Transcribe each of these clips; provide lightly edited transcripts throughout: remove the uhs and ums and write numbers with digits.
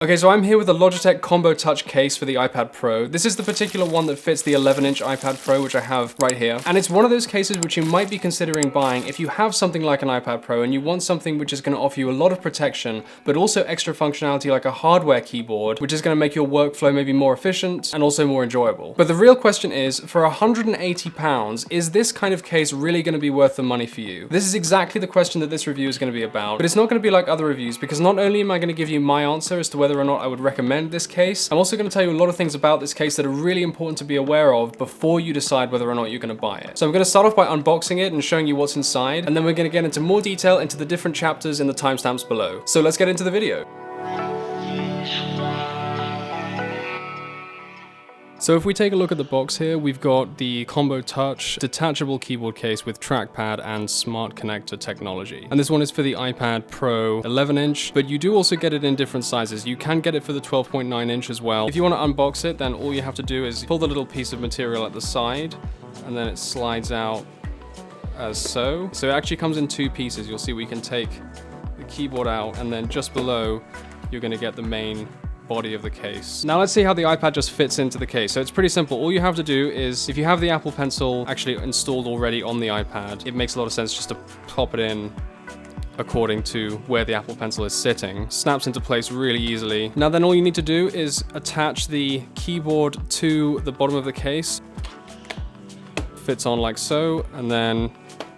Okay, so I'm here with the Logitech Combo Touch case for the iPad Pro. This is the particular one that fits the 11-inch iPad Pro, which I have right here. And it's one of those cases which you might be considering buying if you have something like an iPad Pro and you want something which is going to offer you a lot of protection, but also extra functionality like a hardware keyboard, which is going to make your workflow maybe more efficient and also more enjoyable. But the real question is, for £180, is this kind of case really going to be worth the money for you? This is exactly the question that this review is going to be about, but it's not going to be like other reviews, because not only am I going to give you my answer as to whether or not I would recommend this case, I'm also going to tell you a lot of things about this case that are really important to be aware of before you decide whether or not you're going to buy it. So I'm going to start off by unboxing it and showing you what's inside, and then we're going to get into more detail into the different chapters in the timestamps below. So let's get into the video. So if we take a look at the box here, we've got the Combo Touch detachable keyboard case with trackpad and smart connector technology. And this one is for the iPad Pro 11-inch, but you do also get it in different sizes. You can get it for the 12.9-inch as well. If you want to unbox it, then all you have to do is pull the little piece of material at the side, and then it slides out as so. So it actually comes in two pieces. You'll see we can take the keyboard out, and then just below, you're going to get the main body of the case. Now let's see how the iPad just fits into the case. So it's pretty simple. All you have to do is, if you have the Apple Pencil actually installed already on the iPad, it makes a lot of sense just to pop it in according to where the Apple Pencil is sitting. Snaps into place really easily. Now then all you need to do is attach the keyboard to the bottom of the case. Fits on like so, and then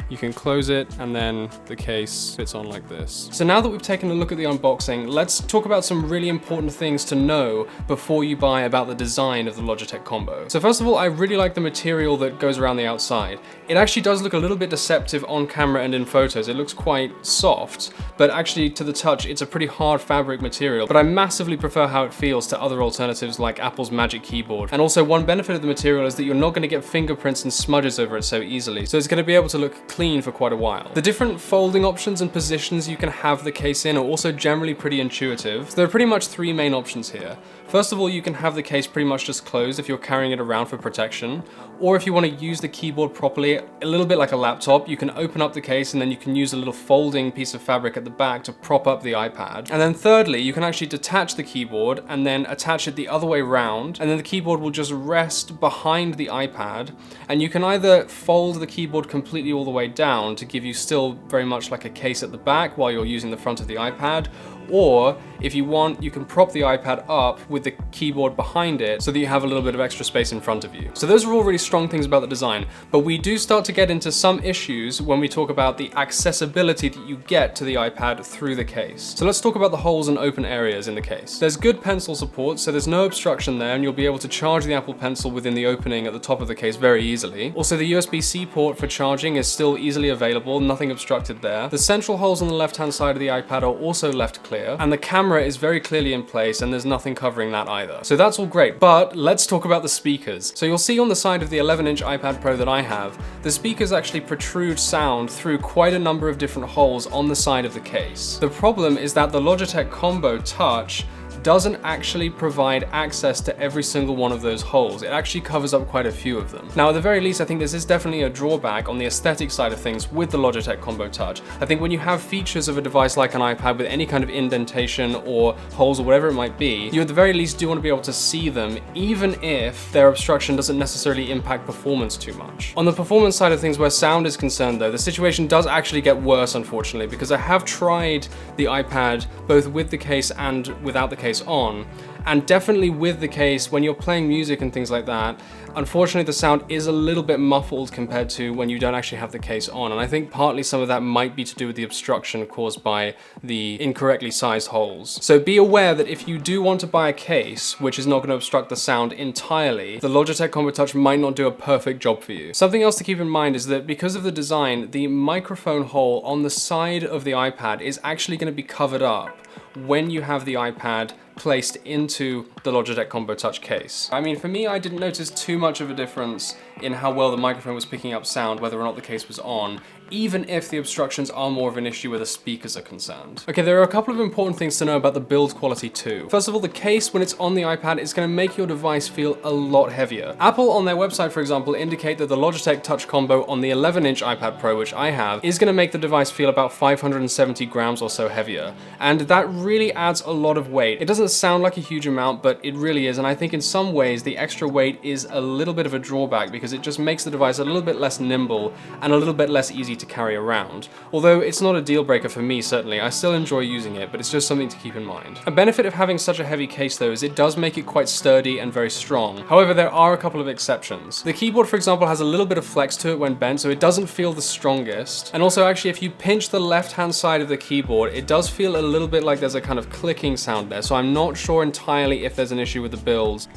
you can close it, and then the case fits on like this. So now that we've taken a look at the unboxing, let's talk about some really important things to know before you buy about the design of the Logitech Combo. So first of all, I really like the material that goes around the outside. It actually does look a little bit deceptive on camera and in photos. It looks quite soft, but actually to the touch, it's a pretty hard fabric material. But I massively prefer how it feels to other alternatives like Apple's Magic Keyboard. And also one benefit of the material is that you're not going to get fingerprints and smudges over it so easily. So it's going to be able to look clean for quite a while. The different folding options and positions you can have the case in are also generally pretty intuitive. So there are pretty much three main options here. First of all, you can have the case pretty much just closed if you're carrying it around for protection, or if you want to use the keyboard properly, a little bit like a laptop, you can open up the case and then you can use a little folding piece of fabric at the back to prop up the iPad. And then thirdly, you can actually detach the keyboard and then attach it the other way around, and then the keyboard will just rest behind the iPad, and you can either fold the keyboard completely all the way down to give you still very much like a case at the back while you're using the front of the iPad, or if you want, you can prop the iPad up with the keyboard behind it so that you have a little bit of extra space in front of you. So those are all really strong things about the design, but we do start to get into some issues when we talk about the accessibility that you get to the iPad through the case. So let's talk about the holes and open areas in the case. There's good pencil support, so there's no obstruction there, and you'll be able to charge the Apple Pencil within the opening at the top of the case very easily. Also, the USB-C port for charging is still easily available, nothing obstructed there. The central holes on the left-hand side of the iPad are also left clear, and the camera is very clearly in place, and there's nothing covering that either. So that's all great, but let's talk about the speakers. So you'll see on the side of the 11-inch iPad Pro that I have, the speakers actually protrude sound through quite a number of different holes on the side of the case. The problem is that the Logitech Combo Touch doesn't actually provide access to every single one of those holes. It actually covers up quite a few of them. Now, at the very least, I think this is definitely a drawback on the aesthetic side of things with the Logitech Combo Touch. I think when you have features of a device like an iPad with any kind of indentation or holes or whatever it might be, you at the very least do want to be able to see them, even if their obstruction doesn't necessarily impact performance too much. On the performance side of things, where sound is concerned though, the situation does actually get worse, unfortunately, because I have tried the iPad both with the case and without the case on, and definitely with the case, when you're playing music and things like that, unfortunately the sound is a little bit muffled compared to when you don't actually have the case on, and I think partly some of that might be to do with the obstruction caused by the incorrectly sized holes. So be aware that if you do want to buy a case which is not going to obstruct the sound entirely, the Logitech Combo Touch might not do a perfect job for you. Something else to keep in mind is that because of the design, the microphone hole on the side of the iPad is actually going to be covered up when you have the iPad placed into the Logitech Combo Touch case. I mean, for me, I didn't notice too much of a difference in how well the microphone was picking up sound, whether or not the case was on, even if the obstructions are more of an issue where the speakers are concerned. Okay, there are a couple of important things to know about the build quality too. First of all, the case, when it's on the iPad, is going to make your device feel a lot heavier. Apple, on their website, for example, indicate that the Logitech Touch Combo on the 11-inch iPad Pro, which I have, is going to make the device feel about 570 grams or so heavier. And that really adds a lot of weight. It doesn't doesn't sound like a huge amount, but it really is, and I think in some ways the extra weight is a little bit of a drawback because it just makes the device a little bit less nimble and a little bit less easy to carry around. Although it's not a deal breaker for me, certainly. I still enjoy using it, but it's just something to keep in mind. A benefit of having such a heavy case though is it does make it quite sturdy and very strong. However, there are a couple of exceptions. The keyboard, for example, has a little bit of flex to it when bent, so it doesn't feel the strongest. And also, actually, if you pinch the left-hand side of the keyboard, it does feel a little bit like there's a kind of clicking sound there, so I'm not sure entirely if there's an issue with the build.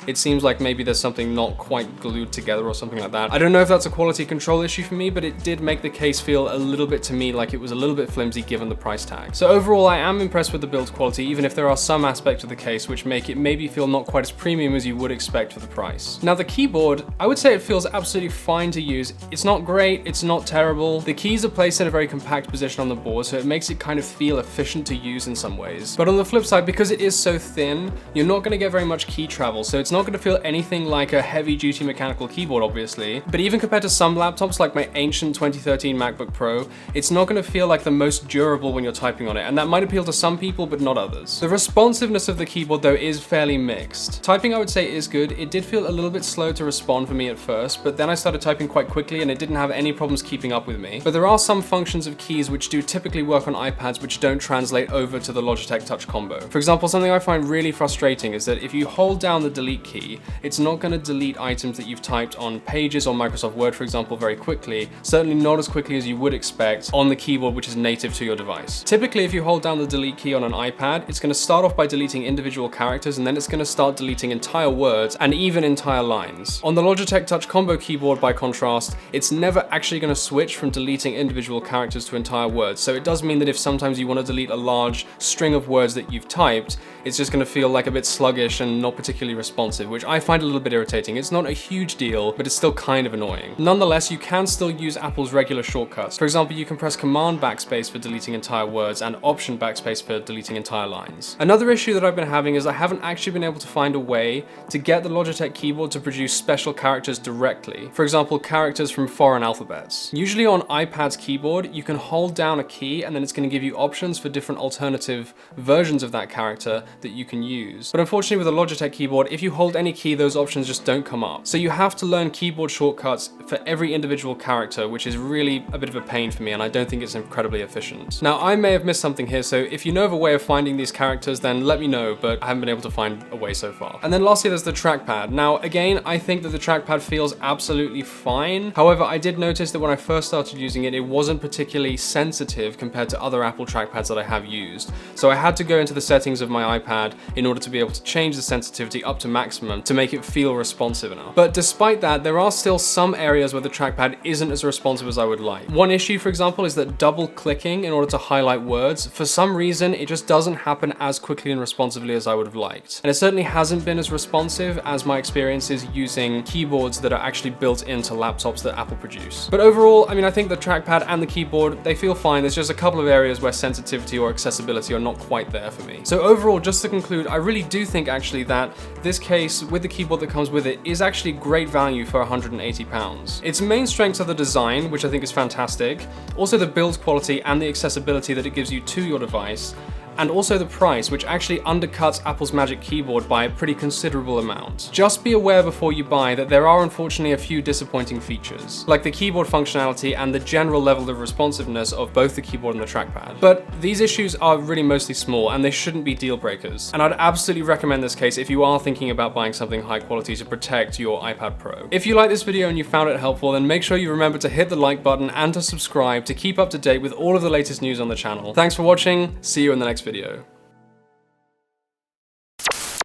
It seems like maybe there's something not quite glued together or something like that. I don't know if that's a quality control issue for me, but it did make the case feel a little bit to me like it was a little bit flimsy given the price tag. So overall, I am impressed with the build quality, even if there are some aspects of the case which make it maybe feel not quite as premium as you would expect for the price. Now the keyboard, I would say it feels absolutely fine to use. It's not great, it's not terrible. The keys are placed in a very compact position on the board, so it makes it kind of feel efficient to use in some ways. But on the flip side, because it is so thin, you're not gonna get very much key travel, so it's not going to feel anything like a heavy-duty mechanical keyboard, obviously. But even compared to some laptops like my ancient 2013 MacBook Pro, it's not going to feel like the most durable when you're typing on it, and that might appeal to some people but not others. The responsiveness of the keyboard though is fairly mixed. Typing, I would say, is good. It did feel a little bit slow to respond for me at first, but then I started typing quite quickly and it didn't have any problems keeping up with me. But there are some functions of keys which do typically work on iPads which don't translate over to the Logitech Touch Combo. For example, something I find really frustrating is that if you hold down the delete key, it's not going to delete items that you've typed on Pages or Microsoft Word, for example, very quickly. Certainly not as quickly as you would expect on the keyboard which is native to your device. Typically, if you hold down the delete key on an iPad, it's going to start off by deleting individual characters and then it's going to start deleting entire words and even entire lines. On the Logitech Touch Combo keyboard, by contrast, it's never actually going to switch from deleting individual characters to entire words. So it does mean that if sometimes you want to delete a large string of words that you've typed, it's just going to feel like a bit sluggish and not particularly responsive, which I find a little bit irritating. It's not a huge deal, but it's still kind of annoying. Nonetheless, you can still use Apple's regular shortcuts. For example, you can press Command backspace for deleting entire words and Option backspace for deleting entire lines. Another issue that I've been having is I haven't actually been able to find a way to get the Logitech keyboard to produce special characters directly. For example, characters from foreign alphabets. Usually on iPad's keyboard, you can hold down a key and then it's going to give you options for different alternative versions of that character that you can use. But unfortunately with a Logitech keyboard, if you hold any key, those options just don't come up. So you have to learn keyboard shortcuts for every individual character, which is really a bit of a pain for me, and I don't think it's incredibly efficient. Now, I may have missed something here, so if you know of a way of finding these characters, then let me know, but I haven't been able to find a way so far. And then lastly, there's the trackpad. Now, again, I think that the trackpad feels absolutely fine. However, I did notice that when I first started using it, it wasn't particularly sensitive compared to other Apple trackpads that I have used. So I had to go into the settings of my iPad in order to be able to change the sensitivity up to maximum to make it feel responsive enough. But despite that, there are still some areas where the trackpad isn't as responsive as I would like. One issue, for example, is that double clicking in order to highlight words, for some reason, it just doesn't happen as quickly and responsively as I would have liked. And it certainly hasn't been as responsive as my experiences using keyboards that are actually built into laptops that Apple produce. But overall, I mean, I think the trackpad and the keyboard, they feel fine. There's just a couple of areas where sensitivity or accessibility are not quite there for me. So overall, just to conclude, I really do think actually that this case with the keyboard that comes with it is actually great value for £180. Its main strengths are the design, which I think is fantastic, also the build quality and the accessibility that it gives you to your device, and also the price, which actually undercuts Apple's Magic Keyboard by a pretty considerable amount. Just be aware before you buy that there are unfortunately a few disappointing features, like the keyboard functionality and the general level of responsiveness of both the keyboard and the trackpad. But these issues are really mostly small and they shouldn't be deal breakers. And I'd absolutely recommend this case if you are thinking about buying something high quality to protect your iPad Pro. If you like this video and you found it helpful, then make sure you remember to hit the like button and to subscribe to keep up to date with all of the latest news on the channel. Thanks for watching, see you in the next video.